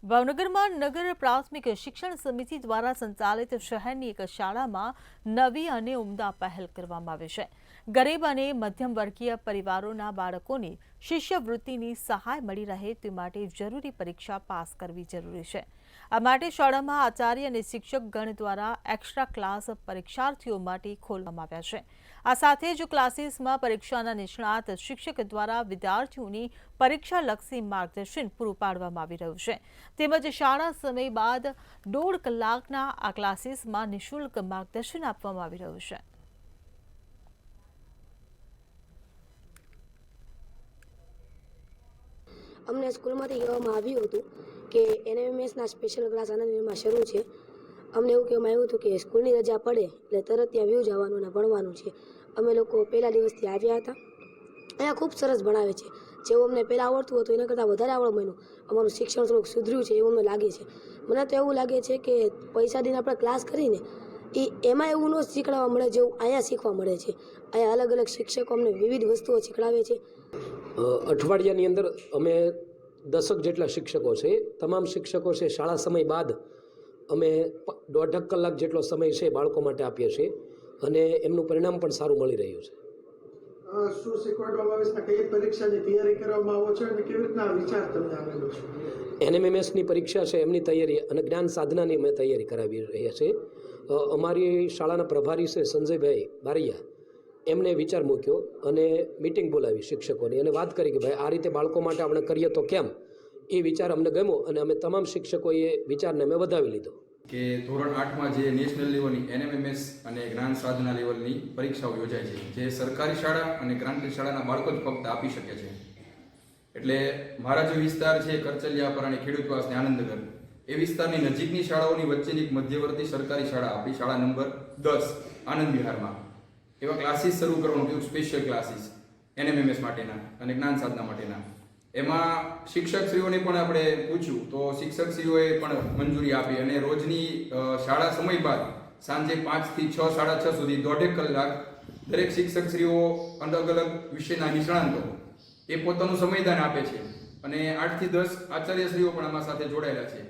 ભાવનગરમાં નગર પ્રાથમિક શિક્ષણ સમિતિ દ્વારા સંચાલિત શહેરની એક શાળામાં નવી અને ઉમદા પહેલ કરવામાં આવી છે। ગરીબ અને મધ્યમ વર્ગીય પરિવારોના બાળકોને શિષ્યવૃત્તિની સહાય મળી રહે તે માટે જરૂરી પરીક્ષા પાસ કરવી જરૂરી છે। આ માટે શાળામાં આચાર્ય અને શિક્ષક ગણ દ્વારા એક્સ્ટ્રા ક્લાસ પરીક્ષાર્થીઓ માટે ખોલવામાં આવ્યા છે। આ સાથે જ ક્લાસીસમાં પરીક્ષાના નિષ્ણાત શિક્ષક દ્વારા વિદ્યાર્થીઓની પરીક્ષાલક્ષી માર્ગદર્શન પૂરું પાડવામાં આવી રહ્યું છે। તેમજ શાળા સમય બાદ 1.5 કલાકના આ ક્લાસીસમાં નિઃશુલ્ક માર્ગદર્શન આપવામાં આવી રહ્યું છે। અમને સ્કૂલમાંથી કહેવામાં આવ્યું હતું કે એનએમએમએસના સ્પેશિયલ ક્લાસ આનંદમાં શરૂ છે। અમને એવું કહેવામાં આવ્યું હતું કે સ્કૂલની રજા પડે એટલે તરત ત્યાં વ્યૂ જવાનું અને ભણવાનું છે। અમે લોકો પહેલા દિવસથી આવ્યા હતા। અહીંયા ખૂબ સરસ ભણાવે છે। જેવું અમને પહેલાં આવડતું હતું એના કરતાં વધારે આવડવા માંડ્યું। અમારું શિક્ષણ થોડુંક સુધર્યું છે એવું અમને લાગે છે। મને તો એવું લાગે છે કે પૈસા દઈને આપણે ક્લાસ કરીને એમાં એવું ન શીખવાડવા મળે જેવું અહીંયા શીખવા મળે છે। અહીંયા અલગ અલગ શિક્ષકો અમને વિવિધ વસ્તુઓ શીખવાડે છે। અઠવાડિયાની અંદર અમે 10 જેટલા શિક્ષકો છે। તમામ શિક્ષકો છે શાળા સમય બાદ અમે 1.5 કલાક જેટલો સમય છે બાળકો માટે આપીએ છીએ અને એમનું પરિણામ પણ સારું મળી રહ્યું છે। શું શીખવાડવામાં આવે છે, કઈ પરીક્ષાની તૈયારી કરવામાં આવે છે અને કેવી રીતના વિચાર તમને આવેલો છે? એનએમએમએસની પરીક્ષા છે એમની તૈયારી અને જ્ઞાન સાધનાની અમે તૈયારી કરાવી રહ્યા છીએ। અમારી શાળાના પ્રભારી છે સંજયભાઈ બારૈયા એમને વિચાર મૂક્યો અને મિટિંગ બોલાવી શિક્ષકોની અને વાત કરી કે ભાઈ આ રીતે બાળકો માટે આપણે કરીએ તો કેમ। એ વિચાર અમને ગમ્યો અને અમે તમામ શિક્ષકોએ વિચારને અમે વધાવી લીધો કે ધોરણ 8માં જે નેશનલ લેવલની એનએમએમએસ અને જ્ઞાન સાધના લેવલની પરીક્ષાઓ યોજાય છે જે સરકારી શાળા અને ગ્રાન્ટેડ શાળાના બાળકો જ ફક્ત આપી શકે છે। એટલે મારા જે વિસ્તાર છે કરચલિયાપર અને ખેડૂતવાસ ને આનંદનગર એ વિસ્તારની નજીકની શાળાઓની વચ્ચેની એક મધ્યવર્તી સરકારી શાળા આપણી શાળા નંબર 10 આનંદ વિહારમાં એવા ક્લાસીસ શરૂ કરવાનું હતું, સ્પેશિયલ ક્લાસીસ એનએમએમએસ માટેના અને જ્ઞાન સાધના માટેના। એમાં શિક્ષકશ્રીઓને પણ આપણે પૂછ્યું તો શિક્ષકશ્રીઓએ પણ મંજૂરી આપી અને રોજની શાળા સમય બાદ સાંજે 5 થી 6, 6:30 સુધી 1.5 કલાક દરેક શિક્ષકશ્રીઓ અલગ અલગ વિષયના નિષ્ણાંતો એ પોતાનું સમયદાન આપે છે અને 8 થી 10 આચાર્યશ્રીઓ પણ આમાં સાથે જોડાયેલા છે।